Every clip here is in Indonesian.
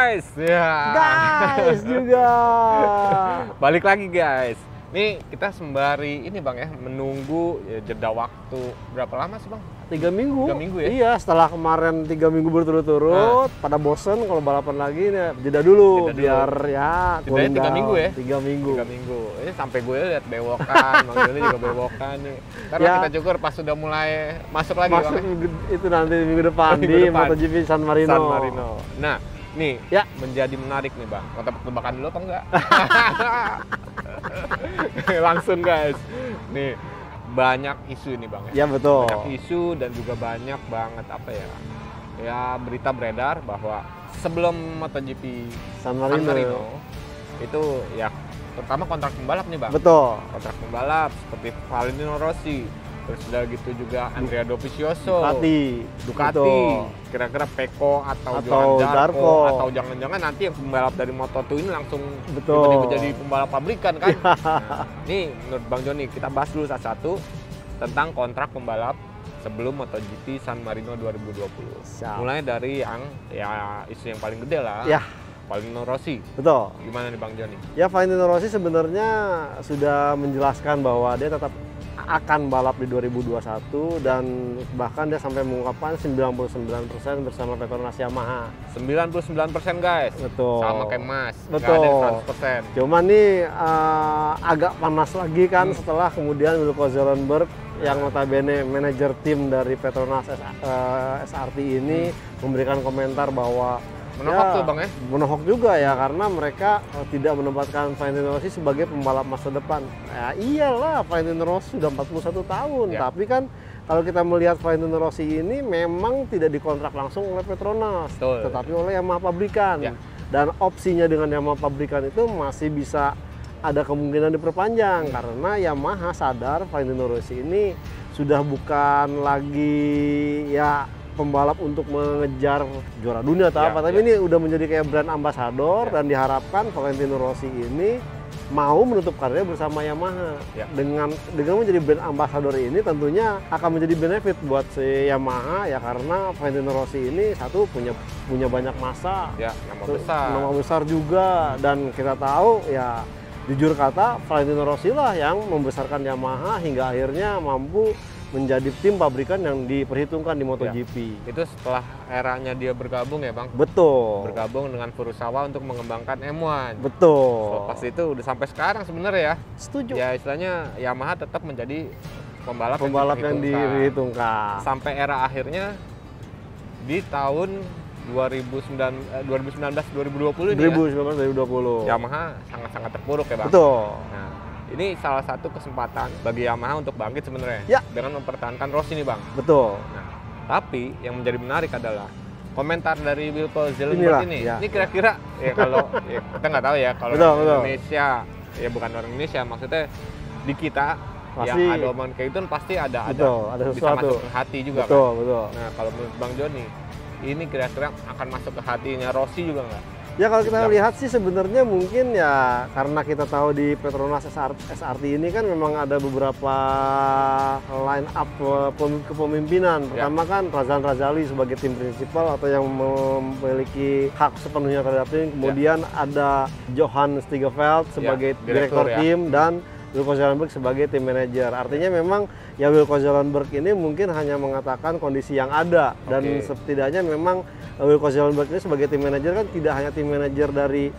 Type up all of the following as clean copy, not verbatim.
guys. Ya. Guys juga. Balik lagi guys. Nih kita sembari ini Bang ya, menunggu ya, jeda waktu berapa lama sih Bang? 3 minggu. 3 minggu ya? Iya, setelah kemarin 3 minggu berturut-turut, pada bosen kalau balapan lagi nih, jeda dulu biar ya jedanya 3 minggu ya? 3 minggu. 3 minggu. Ini sampai gue lihat bewokan, Bang Joni juga bewokan nih. Karena Ya. kita cukur pas sudah mulai masuk lagi Masuk Bang. itu nanti minggu depan Minggu di depan. MotoGP San Marino. San Marino. Nah, nih Ya. menjadi menarik nih Bang. Mau tebak-tebakan dulu apa enggak? Langsung guys. Nih banyak isu nih Bang ya. Ya betul. Banyak isu dan juga banyak banget apa ya? Ya berita beredar bahwa sebelum MotoGP San San Marino. Marino itu ya terutama kontrak pembalap nih Bang. Betul. Kontrak pembalap seperti Valentino Rossi, terus udah gitu juga Andrea Dovizioso, Ducati, Betul. kira-kira Pecco atau Atau Johan Zarco, Zarco. atau jangan-jangan nanti yang pembalap dari Moto2 ini langsung Betul. tiba-tiba jadi pembalap pabrikan kan. Nah, ini menurut Bang Joni kita bahas dulu satu-satu tentang kontrak pembalap sebelum MotoGP San Marino 2020. Siap. Mulai dari yang ya isu yang paling gede lah, Ya, Valentino Rossi. betul. Gimana nih Bang Joni? Ya, Valentino Rossi sebenarnya sudah menjelaskan bahwa dia tetap akan balap di 2021 dan bahkan dia sampai mengungkapkan 99% bersama Petronas Yamaha. 99% guys. Betul. Sama kayak Mas. Betul. Nggak ada 100%. Cuman nih agak panas lagi kan setelah kemudian Wilco Zoerenberg yang notabene manajer tim dari Petronas SRT ini memberikan komentar bahwa Menohok tuh Bang ya? Menohok juga ya karena mereka tidak menempatkan Valentino Rossi sebagai pembalap masa depan. Ya iyalah, Valentino Rossi sudah 41 tahun, Ya. tapi kan kalau kita melihat Valentino Rossi ini memang tidak dikontrak langsung oleh Petronas, Betul. tetapi oleh Yamaha pabrikan. Ya. Dan opsinya dengan Yamaha pabrikan itu masih bisa ada kemungkinan diperpanjang karena Yamaha sadar Valentino Rossi ini sudah bukan lagi ya pembalap untuk mengejar juara dunia atau Ya, apa, tapi ya. ini udah menjadi kayak brand ambassador dan diharapkan Valentino Rossi ini mau menutup karirnya bersama Yamaha. Ya. Dengan menjadi brand ambassador ini tentunya akan menjadi benefit buat si Yamaha ya karena Valentino Rossi ini satu punya banyak masa, Ya, nama besar juga dan kita tahu ya jujur kata Valentino Rossi lah yang membesarkan Yamaha hingga akhirnya mampu menjadi tim pabrikan yang diperhitungkan di MotoGP. Itu setelah eranya dia bergabung ya Bang? Betul. Bergabung dengan Furusawa untuk mengembangkan M1. Betul. Pas itu udah sampai sekarang sebenarnya ya. Setuju. Ya istilahnya Yamaha tetap menjadi pembalap Pembalap yang diperhitungkan. Sampai era akhirnya di tahun 2019-2020 ini ya, 2019-2020. Yamaha sangat-sangat terpuruk ya Bang. Betul. Nah, ini salah satu kesempatan bagi Yamaha untuk bangkit sebenarnya Ya. dengan mempertahankan Rossi nih Bang. Betul. Nah, tapi yang menjadi menarik adalah komentar dari Wilco Inilah, Zoerenberg ini. ya. Ini kira-kira ya kalau ya, kita nggak tahu ya kalau Betul, orang betul. Indonesia ya bukan orang Indonesia maksudnya di kita Pasti. yang ada omongan kayak itu pasti ada Betul, ada bisa sesuatu. masuk ke hati juga Betul, kan. betul. Nah kalau menurut Bang Joni ini kira-kira akan masuk ke hatinya Rossi juga nggak? Ya kalau kita Sedang. lihat sih sebenarnya mungkin ya karena kita tahu di Petronas SRT ini kan memang ada beberapa line up kepemimpinan. Pertama kan Razan Razali sebagai tim prinsipal atau yang memiliki hak sepenuhnya terhadap tim. Kemudian ada Johan Stigeveld sebagai direktur direktur, ya. tim dan Wilco Zoerenberg sebagai tim manajer. Artinya memang ya Wilco Zoerenberg ini mungkin hanya mengatakan kondisi yang ada dan Oke. setidaknya memang Wilco Zoerenberg ini sebagai tim manajer kan tidak hanya tim manajer dari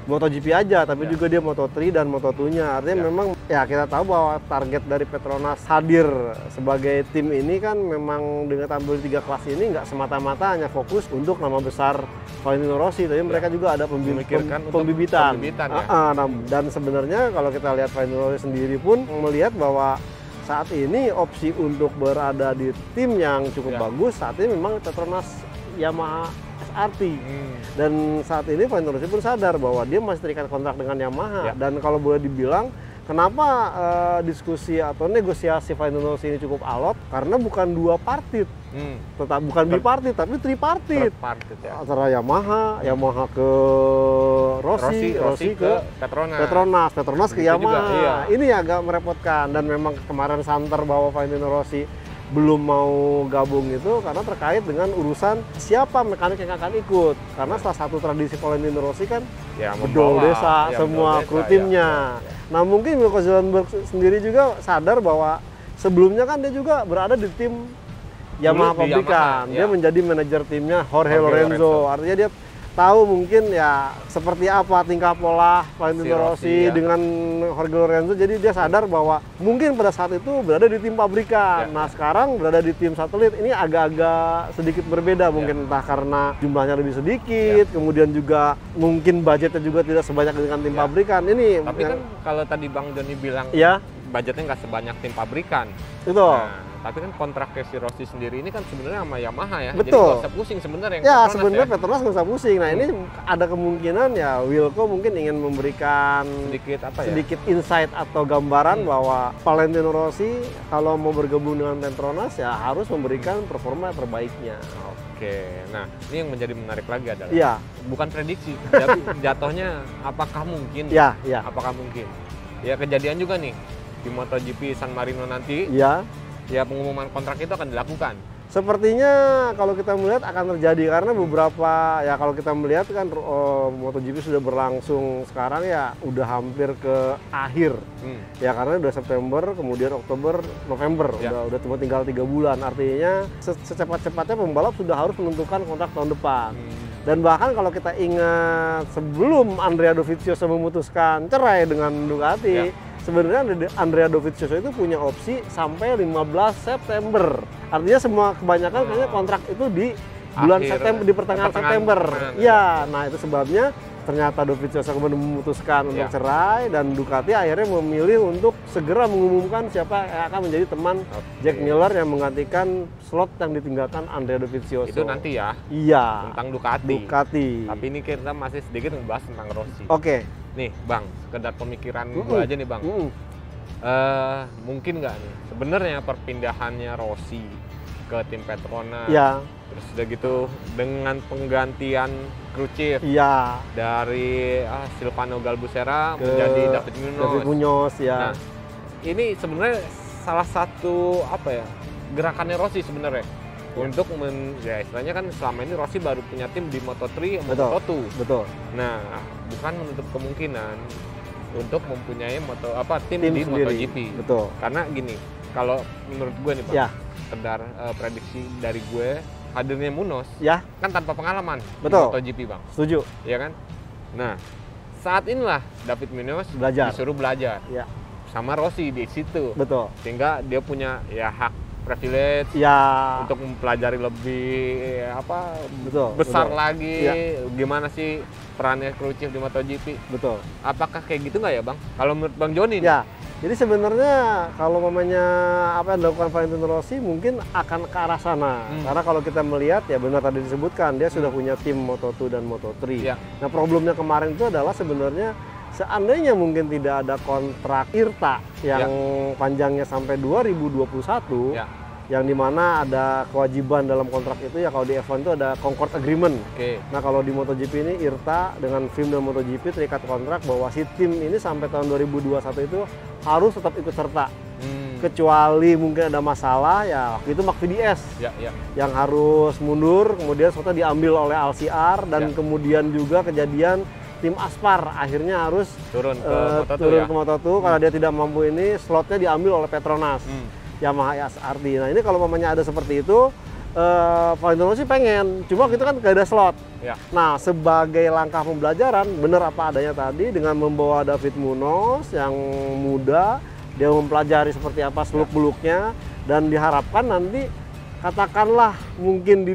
MotoGP aja, tapi Ya. juga dia Moto3 dan Moto2-nya. Artinya Ya. memang ya kita tahu bahwa target dari Petronas hadir sebagai tim ini kan memang dengan tampil 3 kelas ini nggak semata-mata hanya fokus untuk nama besar Valentino Rossi, tapi mereka juga ada Memikirkan untuk pembibitan. pembibitan, ya. Dan sebenarnya kalau kita lihat Valentino Rossi sendiri pun melihat bahwa saat ini opsi untuk berada di tim yang cukup Ya. bagus saat ini memang Petronas Yamaha SRT. Dan saat ini Valentino Rossi pun sadar bahwa dia masih terikat kontrak dengan Yamaha. Ya. Dan kalau boleh dibilang, kenapa diskusi atau negosiasi Valentino Rossi ini cukup alot? Karena bukan 2 partit, tetap bukan bipartit, tapi tripartit. Tripartit ya. Antara Yamaha ke Rossi ke Petronas ke Begitu juga, Yamaha. iya. Ini agak merepotkan dan memang kemarin santer bahwa Valentino Rossi belum mau gabung itu karena terkait dengan urusan siapa mekanik yang akan ikut. Karena salah satu tradisi Valentino Rossi kan Ya, bedol membawa, desa ya, semua bedol kru desa, timnya. ya. Nah mungkin Wilco Zoelenberg sendiri juga sadar bahwa sebelumnya kan dia juga berada di tim Yamaha Dulu di pabrikan. Yamaha, Dia ya. menjadi manajer timnya Jorge Jorge Lorenzo. Lorenzo. Artinya dia tahu mungkin ya seperti apa tingkah pola Valentino Si Rossi Rossi, ya. dengan Jorge Lorenzo. Jadi dia sadar bahwa mungkin pada saat itu berada di tim pabrikan. Ya, Nah ya. sekarang berada di tim satelit. Ini agak-agak sedikit berbeda mungkin entah karena jumlahnya lebih sedikit, kemudian juga mungkin budgetnya juga tidak sebanyak dengan tim Ya. pabrikan. Ini Tapi kan kalau tadi Bang Joni bilang ya budgetnya nggak sebanyak tim pabrikan. itu. Nah, tapi kan kontraknya si Rossi sendiri ini kan sebenarnya sama Yamaha ya. Jadi Betul. nggak usah pusing sebenarnya yang Ya Petronas sebenarnya Petronas nggak usah pusing. Nah ini ada kemungkinan ya Wilco mungkin ingin memberikan sedikit apa ya? sedikit insight atau gambaran bahwa Valentino Rossi kalau mau bergabung dengan Petronas ya harus memberikan performa terbaiknya. Oke, nah ini yang menjadi menarik lagi adalah Iya, bukan prediksi, jatuhnya apakah mungkin? iya, iya, Apakah mungkin? Ya kejadian juga nih di MotoGP San Marino nanti, iya. ya pengumuman kontrak itu akan dilakukan. Sepertinya kalau kita melihat akan terjadi karena beberapa ya kalau kita melihat kan MotoGP sudah berlangsung sekarang ya udah hampir ke akhir. Ya karena udah September, kemudian Oktober, November, Ya. udah cuma tinggal 3 bulan. Artinya secepat-cepatnya pembalap sudah harus menentukan kontrak tahun depan. Dan bahkan kalau kita ingat sebelum Andrea Dovizioso memutuskan cerai dengan Ducati, sebenarnya Andrea Dovizioso itu punya opsi sampai 15 September. Artinya semua kebanyakan kayaknya kontrak itu di bulan September, di pertengahan September. Ya, nah itu sebabnya ternyata Dovizioso kemudian memutuskan untuk cerai dan Ducati akhirnya memilih untuk segera mengumumkan siapa yang akan menjadi teman Jack Miller yang menggantikan slot yang ditinggalkan Andrea Dovizioso. Itu nanti ya, Iya. tentang Ducati. Ducati. Tapi ini kita masih sedikit membahas tentang Rossi. Oke. Nih Bang, sekedar pemikiran gue aja nih Bang. Mungkin nggak nih sebenarnya perpindahannya Rossi ke tim Petronas, Ya. terus udah gitu dengan penggantian kru chief Iya. dari Silvano Galbusera Ke menjadi David Munoz. David Munoz ya. Nah, ini sebenarnya salah satu apa ya gerakannya Rossi sebenarnya untuk ya istilahnya kan selama ini Rossi baru punya tim di Moto3 sama Betul. Moto2. Betul. Nah, bukan menutup kemungkinan untuk mempunyai tim di sendiri. MotoGP. Betul. Karena gini, kalau menurut gue nih Bang, Ya. sekedar prediksi dari gue, hadirnya Munoz Ya, kan tanpa pengalaman Betul. di MotoGP Bang, setuju. ya kan? Nah, saat inilah David Munoz Belajar. disuruh belajar Ya, sama Rossi di situ, betul. sehingga dia punya ya hak privilege Ya. untuk mempelajari lebih Betul, besar betul. lagi Ya. gimana sih perannya kru chief di MotoGP. Betul. Apakah kayak gitu nggak ya Bang? Kalau menurut Bang Joni nih? Ya. Jadi sebenarnya kalau mamanya apa yang dilakukan Valentino Rossi mungkin akan ke arah sana. Karena kalau kita melihat ya benar tadi disebutkan dia sudah punya tim Moto2 dan Moto3. Ya. Nah, problemnya kemarin itu adalah sebenarnya seandainya mungkin tidak ada kontrak IRTA yang panjangnya sampai 2021 Ya. yang dimana ada kewajiban dalam kontrak itu ya kalau di F1 itu ada Concord Agreement. Oke. Nah kalau di MotoGP ini IRTA dengan FIM dan MotoGP terikat kontrak bahwa si tim ini sampai tahun 2021 itu harus tetap ikut serta. Kecuali mungkin ada masalah ya waktu itu McVDS Ya. yang harus mundur, kemudian slotnya diambil oleh LCR dan kemudian juga kejadian tim Aspar akhirnya harus Turun ke Moto2 turun ya. ke Moto2 karena dia tidak mampu ini slotnya diambil oleh Petronas. Yamaha SRT. Nah ini kalau mamanya ada seperti itu, Valentino Rossi pengen, cuma itu kan gak ada slot. Ya. Nah sebagai langkah pembelajaran, bener apa adanya tadi dengan membawa David Munoz yang muda, dia mempelajari seperti apa seluk-beluknya dan diharapkan nanti katakanlah mungkin di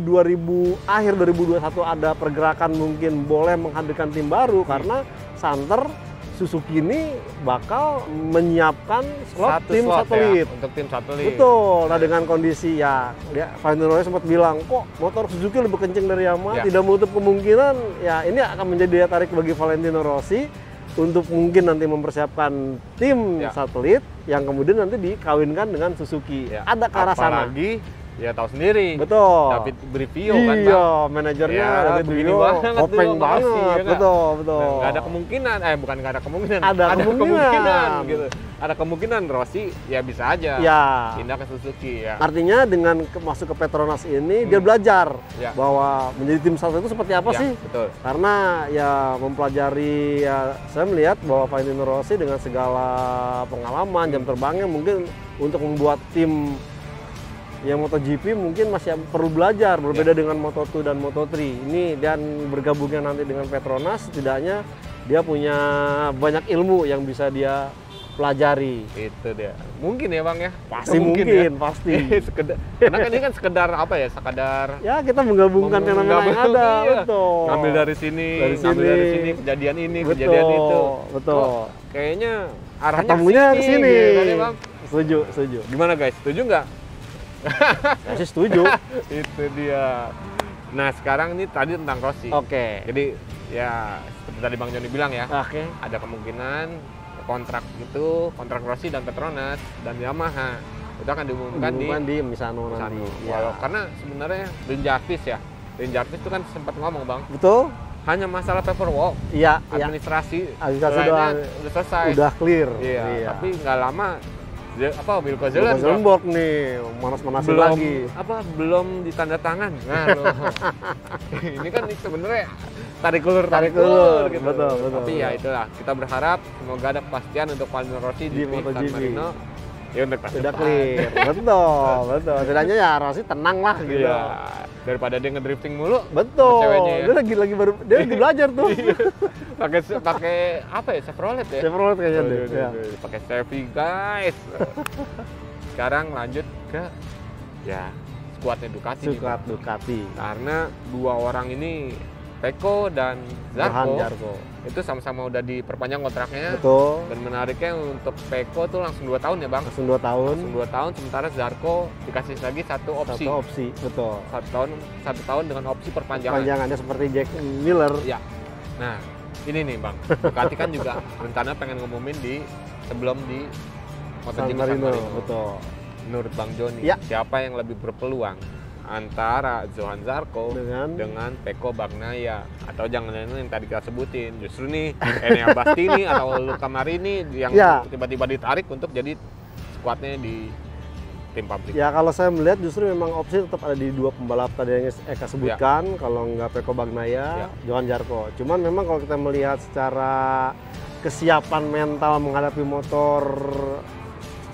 akhir 2021 ada pergerakan mungkin boleh menghadirkan tim baru karena Santer Suzuki ini bakal menyiapkan slot tim slot satelit. ya, untuk tim satelit. Betul. Nah dengan kondisi ya, Valentino Rossi sempat bilang kok motor Suzuki lebih kenceng dari Yamaha, tidak menutup kemungkinan ya ini akan menjadi daya tarik bagi Valentino Rossi untuk mungkin nanti mempersiapkan tim satelit yang kemudian nanti dikawinkan dengan Suzuki. Ada ke arah sana. Apalagi Ya tahu sendiri. Betul. David Brivio kan, Bang. Iya, manajernya Ya, David begini Brivio, banget kopeng dulu, banget. Rossi, ya nggak? Betul, betul. Nggak ada kemungkinan, bukan nggak ada kemungkinan. Ada kemungkinan. gitu. Ada kemungkinan Rossi ya bisa aja Ya. pindah ke Suzuki ya. Artinya dengan masuk ke Petronas ini dia belajar Ya. bahwa menjadi tim satu itu seperti apa Ya, sih? betul. Karena ya mempelajari, ya saya melihat bahwa Valentino Rossi dengan segala pengalaman, jam terbangnya mungkin untuk membuat tim yang MotoGP mungkin masih perlu belajar, berbeda dengan Moto2 dan Moto3 ini, dan bergabungnya nanti dengan Petronas setidaknya dia punya banyak ilmu yang bisa dia pelajari. Itu dia. Mungkin ya Bang ya. Pasti mungkin, ya. pasti. Karena kan ini kan sekedar apa ya? Sekedar Ya kita menggabungkan fenomena yang ada, iya. betul. Ngambil dari sini, Dari dari sini. sini, kejadian ini, Betul, kejadian itu. betul. Kok kayaknya arahnya Ketemunya ke sini. gitu kan ya, Bang. Setuju, setuju. Gimana guys? Setuju nggak? Saya sih setuju. Itu dia. Nah sekarang ini tadi tentang Rossi. Oke. Jadi ya seperti tadi Bang Joni bilang ya, Oke. ada kemungkinan kontrak Rossi dan Petronas dan Yamaha itu akan diumumkan di Misano nanti. Misano. Ya. Karena sebenarnya Dean Jarvis ya, Dean Jarvis itu kan sempat ngomong Bang, Betul? hanya masalah paperwork, Iya, iya. administrasi Administrasi lainnya doang. udah selesai. Udah clear. Iya, tapi nggak lama Wilco Zelenborg nih manas-manasin lagi. belum ditanda tangan. Nah, loh. Ini kan sebenarnya tarik ulur gitu. Betul. Tapi ya itulah, kita berharap semoga ada kepastian untuk Valentino Rossi di San MotoGP. Marino. Ya untuk tahun Sudah depan. clear. Betul. Setidaknya ya Rossi tenang lah gitu. Iya, daripada dia ngedrifting mulu. Betul. Ceweknya ya. Dia lagi belajar tuh. pakai apa ya? Chevrolet ya? Chevrolet kayaknya deh. Aduh, Ya. pakai Chevy guys. Sekarang lanjut ke ya skuadnya Ducati. nih, Suka Bang. Ducati. Karena dua orang ini Pecco dan Johan Zarco itu sama-sama udah diperpanjang kontraknya. Betul. Dan menariknya untuk Pecco tuh langsung 2 tahun ya Bang. Langsung 2 tahun. Langsung 2 tahun, sementara Zarco dikasih lagi satu opsi. Satu opsi, betul. 1 tahun dengan opsi perpanjangan. Panjangannya seperti Jack Miller. Ya. Nah, ini nih Bang. Ducati kan juga rencana pengen ngumumin sebelum di San MotoGP Marino, betul. Menurut Bang Joni, Ya. siapa yang lebih berpeluang antara Johan Zarco dengan Pecco Bagnaia, atau jangan-jangan yang tadi kita sebutin justru nih Enea Bastianini atau Luca Marini yang Ya. tiba-tiba ditarik untuk jadi skuadnya di tim pabrik. Ya kalau saya melihat justru memang opsi tetap ada di dua pembalap tadi yang Eka sebutkan, kalau nggak Pecco Bagnaia, Johan Zarco. Cuman memang kalau kita melihat secara kesiapan mental menghadapi motor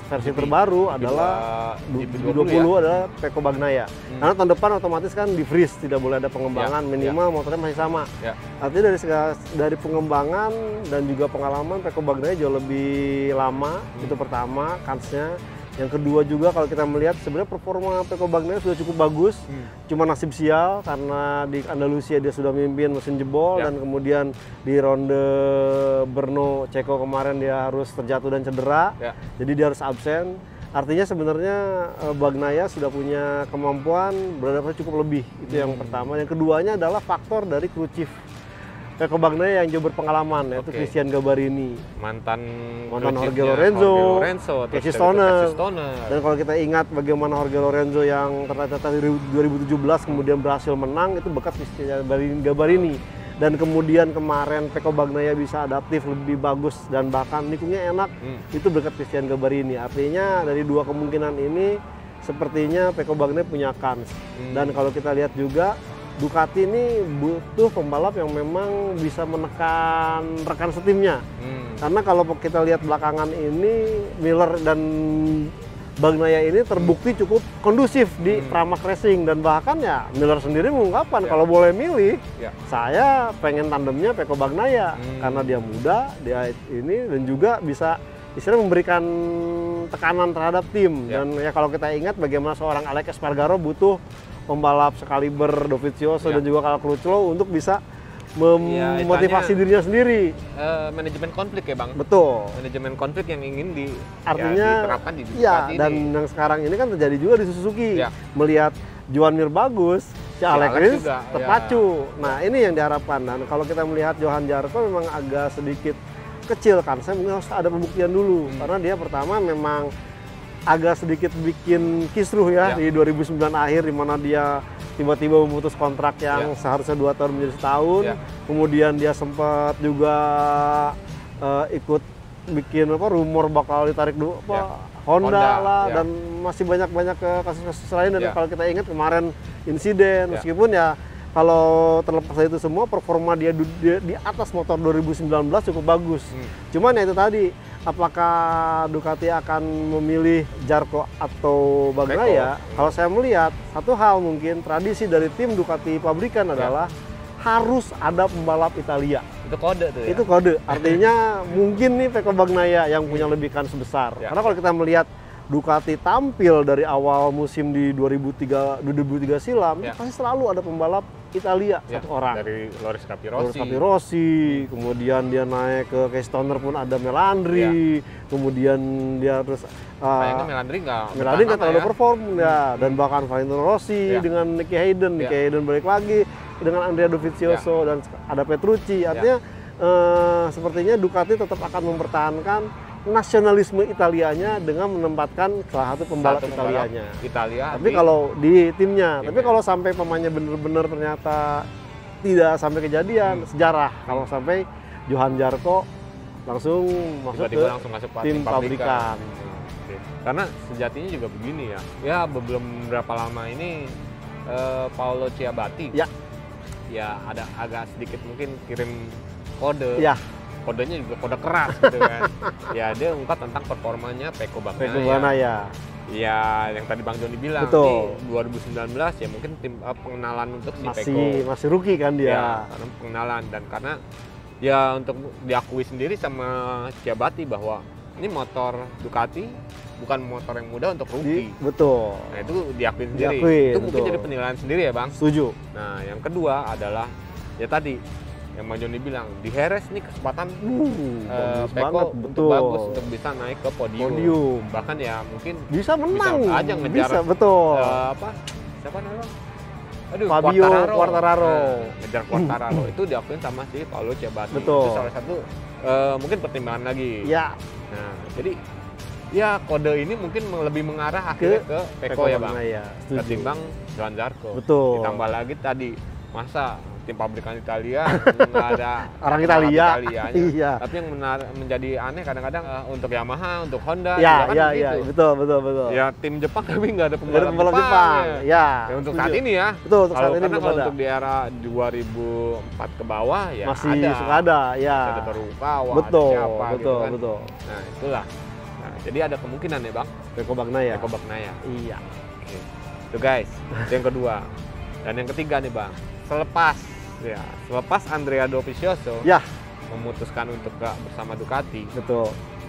versi terbaru adalah GP20 20 adalah Pecco Bagnaia. Karena tahun depan otomatis kan di freeze, tidak boleh ada pengembangan, minimal motornya masih sama. Artinya dari pengembangan dan juga pengalaman Pecco Bagnaia jauh lebih lama, itu pertama kansnya. Yang kedua juga kalau kita melihat sebenarnya performa Pecco Bagnaia sudah cukup bagus, cuma nasib sial karena di Andalusia dia sudah memimpin mesin jebol dan kemudian di ronde Brno Ceko kemarin dia harus terjatuh dan cedera, jadi dia harus absen. Artinya sebenarnya Bagnaia sudah punya kemampuan beradaptasi cukup lebih, itu yang pertama. Yang keduanya adalah faktor dari kru chief Pecco Bagnaia yang jauh berpengalaman, yaitu Christian Gabarini, mantan Jorge Lorenzo, Casey Stoner. Dan kalau kita ingat bagaimana Jorge Lorenzo yang ternyata di 2017 kemudian berhasil menang, itu bekas Christian Gabarini. Dan kemudian kemarin Pecco Bagnaia bisa adaptif lebih bagus dan bahkan nikungnya enak, itu berkat Christian Gabarini. Artinya dari dua kemungkinan ini sepertinya Pecco Bagnaia punya kans. Dan kalau kita lihat juga Ducati ini butuh pembalap yang memang bisa menekan rekan setimnya. Karena kalau kita lihat belakangan ini, Miller dan Bagnaia ini terbukti cukup kondusif di pramak racing. Dan bahkan ya Miller sendiri mengungkapkan kalau boleh milih, saya pengen tandemnya Pecco Bagnaia. Karena dia muda, dia ini dan juga bisa istilahnya memberikan tekanan terhadap tim. Dan ya kalau kita ingat bagaimana seorang Alex Espargaro butuh pembalap sekaliber Dovizioso dan juga Cal Crutchlow untuk bisa memotivasi dirinya sendiri. Manajemen konflik ya Bang? Betul. Manajemen konflik yang ingin diterapkan di Ducati dan ini. yang sekarang ini kan terjadi juga di Suzuki. Melihat Johan Mir bagus, si Alex ini terpacu. Nah ini yang diharapkan. Dan kalau kita melihat Johan Zarco memang agak sedikit kecil kan, saya mungkin harus ada pembuktian dulu. Karena dia pertama memang agak sedikit bikin kisruh ya di 2009 akhir, di mana dia tiba-tiba memutus kontrak yang seharusnya 2 tahun menjadi setahun. Kemudian dia sempat juga ikut bikin rumor bakal ditarik Honda lah, dan masih banyak kasus-kasus lain. Dan kalau kita ingat kemarin insiden, meskipun ya kalau terlepas dari itu semua, performa dia di atas motor 2019 cukup bagus. Cuman ya itu tadi, apakah Ducati akan memilih Zarco atau Bagnaia? Kalau saya melihat, satu hal mungkin tradisi dari tim Ducati pabrikan adalah harus ada pembalap Italia. Itu kode tuh ya? Itu kode, artinya mungkin nih Pecco Bagnaia yang punya lebih kans besar. Karena kalau kita melihat Ducati tampil dari awal musim di 2003 silam, pasti selalu ada pembalap Italia satu orang. Dari Loris Capirossi. Kemudian dia naik ke Stoner pun ada Melandri, kemudian dia terus kayaknya Melandri nggak terlalu perform dan bahkan Valentino Rossi dengan Nicky Hayden balik lagi dengan Andrea Dovizioso dan ada Petrucci. Artinya sepertinya Ducati tetap akan mempertahankan nasionalisme Italianya dengan menempatkan salah satu pembalap Italianya. Tapi kalau di timnya, tapi kalau sampai pemainnya benar-benar ternyata tidak sampai kejadian, sejarah kalau sampai Johan Zarco langsung masuk tim pabrikan. Karena sejatinya juga begini ya. Ya belum berapa lama ini Paolo Ciabatti ya ada agak sedikit mungkin kirim kode. Kodenya juga kode keras gitu kan. Ya dia ungkap tentang performanya Pecco Bagnaia. Ya yang tadi Bang Joni bilang, di 2019 ya mungkin tim pengenalan untuk si Pecco. Masih rookie kan dia. Ya, karena pengenalan dan karena ya untuk diakui sendiri sama Ciabatti bahwa ini motor Ducati bukan motor yang mudah untuk rookie. Nah itu diakui sendiri. Itu mungkin jadi penilaian sendiri ya Bang. Setuju. Nah yang kedua adalah ya tadi yang Bang Joni bilang, di Jerez nih kesempatan Pecco untuk bagus untuk bisa naik ke podium. Bahkan ya mungkin bisa menang, bisa aja ngejar siapa namanya? Fabio Quartararo. Ngejar Quartararo itu diakuin sama si Paolo Ciabatti. Itu salah satu mungkin pertimbangan lagi. Nah, jadi ya kode ini mungkin lebih mengarah akhirnya ke Pecco ya Bang. Ketimbang Johan Zarco. Ditambah lagi tadi masa tim pabrikan Italia nggak ada orang Italia. Tapi yang menjadi aneh kadang-kadang untuk Yamaha, untuk Honda betul. Ya tim Jepang tapi nggak ada pembalap Jepang. Ya, untuk saat ini ya. Kalau untuk di era 2004 ke bawah ya masih suka ada Ada Terukawa, betul. Nah itulah. Nah, jadi ada kemungkinan ya Bang, Pecco Bagnaia. Iya. Oke. Itu guys, itu yang kedua. Dan yang ketiga nih Bang, selepas Andrea Dovizioso memutuskan untuk gak bersama Ducati,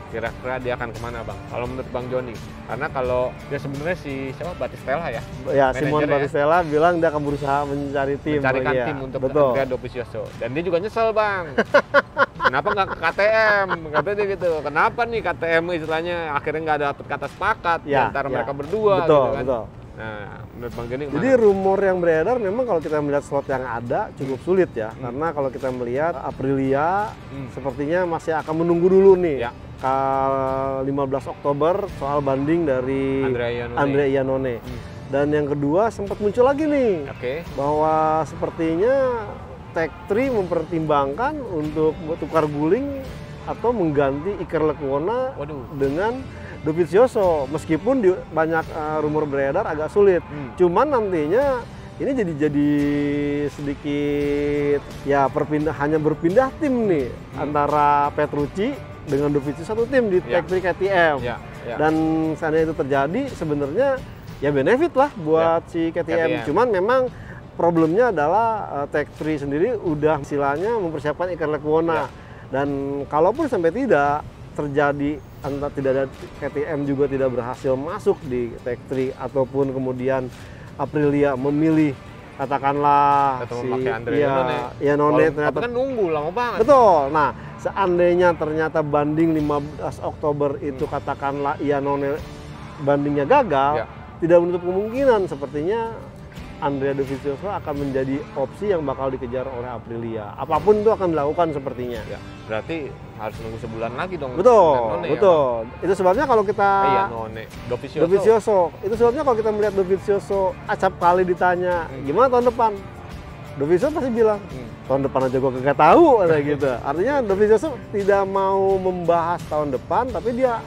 kira-kira dia akan kemana Bang? Kalau menurut Bang Joni, karena kalau dia sebenarnya si Battistella Simon Battistella bilang dia akan berusaha mencarikan tim untuk Andrea Dovizioso, dan dia juga nyesel Bang. Kenapa nggak ke KTM? Katanya dia gitu. Kenapa nih KTM istilahnya akhirnya nggak ada kata sepakat antara mereka berdua? Gitu kan? Nah, menurut Bang Joni jadi rumor yang beredar memang kalau kita melihat slot yang ada cukup sulit ya, karena kalau kita melihat Aprilia sepertinya masih akan menunggu dulu nih ke 15 Oktober soal banding dari Andrea Iannone. Dan yang kedua sempat muncul lagi nih bahwa sepertinya Tech3 mempertimbangkan untuk tukar guling atau mengganti Iker Lecuona dengan Dovizioso, meskipun banyak rumor beredar agak sulit. Cuman nantinya ini jadi sedikit ya hanya berpindah tim nih antara Petrucci dengan Dovizioso satu tim di Tech3 KTM. Dan seandainya itu terjadi sebenarnya ya benefit lah buat si KTM. Cuman memang problemnya adalah Tech3 sendiri udah istilahnya mempersiapkan Iker Lecuona. Dan kalaupun sampai tidak terjadi antara tidak ada KTM juga tidak berhasil masuk di Tech3 ataupun kemudian Aprilia memilih katakanlah Iannone ternyata kan nunggu lama banget. Betul. Nah, seandainya ternyata banding 15 Oktober itu katakanlah Iannone bandingnya gagal, tidak menutup kemungkinan sepertinya Andrea Dovizioso akan menjadi opsi yang bakal dikejar oleh Aprilia. Apapun itu akan dilakukan sepertinya. Ya, berarti harus nunggu sebulan lagi dong. Betul, betul. Ya, itu sebabnya kalau kita Dovizioso. Itu sebabnya kalau kita melihat Dovizioso acap kali ditanya gimana tahun depan, Dovizioso pasti bilang tahun depan aja gue kagak tahu kayak gitu. Artinya Dovizioso tidak mau membahas tahun depan, tapi dia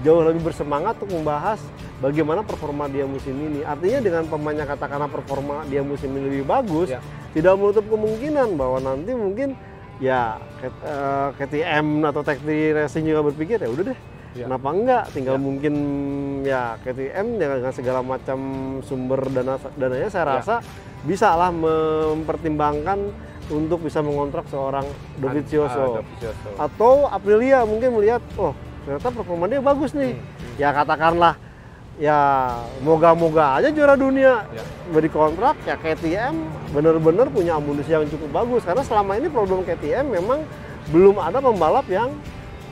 jauh lebih bersemangat untuk membahas bagaimana performa dia musim ini. Artinya dengan pemainnya katakanlah performa dia musim ini lebih bagus, tidak menutup kemungkinan bahwa nanti mungkin ya KTM atau Tech 3 Racing juga berpikir ya udah deh, kenapa enggak? Tinggal mungkin ya KTM dengan segala macam sumber dananya saya rasa bisa lah mempertimbangkan untuk bisa mengontrak seorang Dovizioso. Atau Aprilia mungkin melihat, oh ternyata performa dia bagus nih. Ya katakanlah, ya moga-moga aja juara dunia beri kontrak, ya KTM benar-benar punya amunisi yang cukup bagus. Karena selama ini problem KTM memang belum ada pembalap yang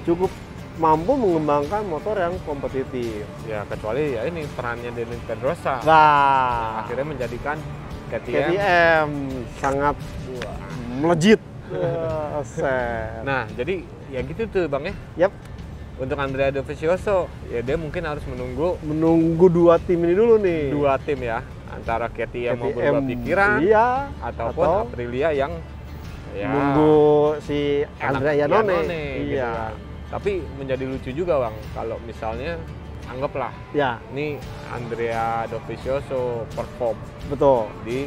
cukup mampu mengembangkan motor yang kompetitif. Ya kecuali ya ini perannya Dani Pedrosa. Nah, akhirnya menjadikan KTM sangat melejit. Nah, jadi ya gitu tuh Bang ya. Yap. Untuk Andrea Dovizioso, ya dia mungkin harus menunggu dua tim ini dulu nih. Dua tim ya, antara KTM mau berubah pikiran, ataupun Aprilia yang ya, nunggu si Andrea Iannone. Gitu kan. Tapi menjadi lucu juga Bang, kalau misalnya anggaplah ini Andrea Dovizioso perform di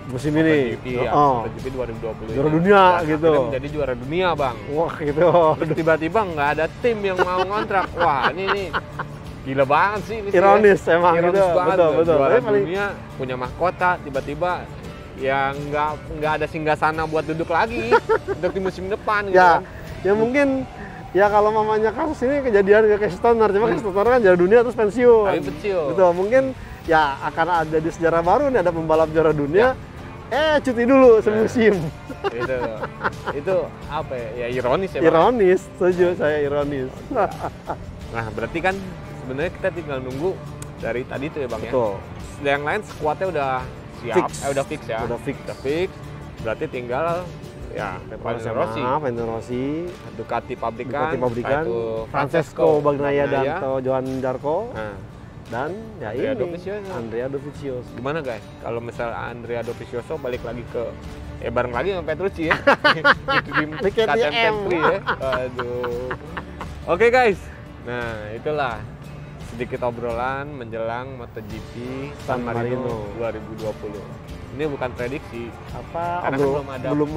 musim ini MotoGP 2020 juara dunia gitu, menjadi juara dunia Bang. Wah gitu. Terus tiba-tiba nggak ada tim yang mau ngontrak. Wah ini gila banget sih ini. Ironis ya. Emang Ironis gitu. Betul. Juara dunia punya mahkota, tiba-tiba ya nggak ada singgasana buat duduk lagi untuk di musim depan gitu kan. Ya mungkin ya kalau mamanya kasus ini kejadian kayak Stoner, cuma Stoner kan juara dunia terus pensiun. Betul, mungkin ya akan ada di sejarah baru nih, ada pembalap juara dunia cuti dulu semusim. Itu apa ya ironis ya Bang? Ironis, setuju saya ironis. Nah berarti kan sebenarnya kita tinggal nunggu dari tadi tuh ya Bang. Betul. Yang lain skuadnya udah siap, udah fix ya. Udah fix. Berarti tinggal ya Valentino Rossi, Ducati pabrikan, Francesco Bagnaia dan Johan Zarco. Dan ya Andrea Dovizioso. Gimana guys? Kalau misal Andrea Dovizioso balik lagi ke bareng lagi sama Petrucci ya. Di KTM ya. Aduh. Oke guys. Nah, itulah sedikit obrolan menjelang MotoGP San Marino 2020. Ini bukan prediksi. Karena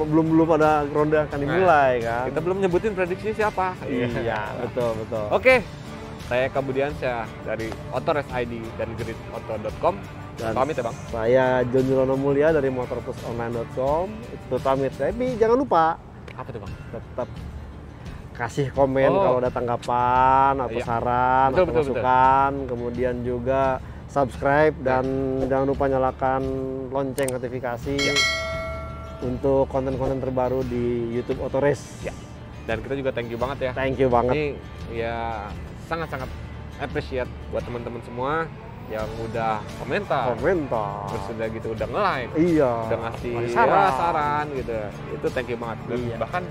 belum ada ronde akan dimulai kan. Kita belum nyebutin prediksi siapa. Iya, betul. Oke. Saya Kabudiansyah dari Autorace ID dan gridauto.com. Pamit ya Bang. Saya John Julono Mulia dari motorplusonline.com. Itu pamit. Tapi jangan lupa. Apa tuh Bang? Tetap kasih komen kalau ada tanggapan atau saran atau masukan. Kemudian juga subscribe dan jangan lupa nyalakan lonceng notifikasi untuk konten-konten terbaru di YouTube Autorace. Ya. Dan kita juga thank you banget ya. Thank you banget. Ini ya sangat-sangat appreciate buat teman-teman semua yang udah komentar. Terus udah gitu udah nge-like. Udah ngasih saran gitu. Itu thank you banget. Dan bahkan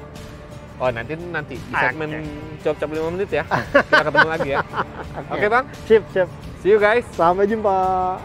nanti di segmen cuap-cuap 5 menit ya. Kita ketemu lagi ya. Oke Bang? Sip. See you guys. Sampai jumpa.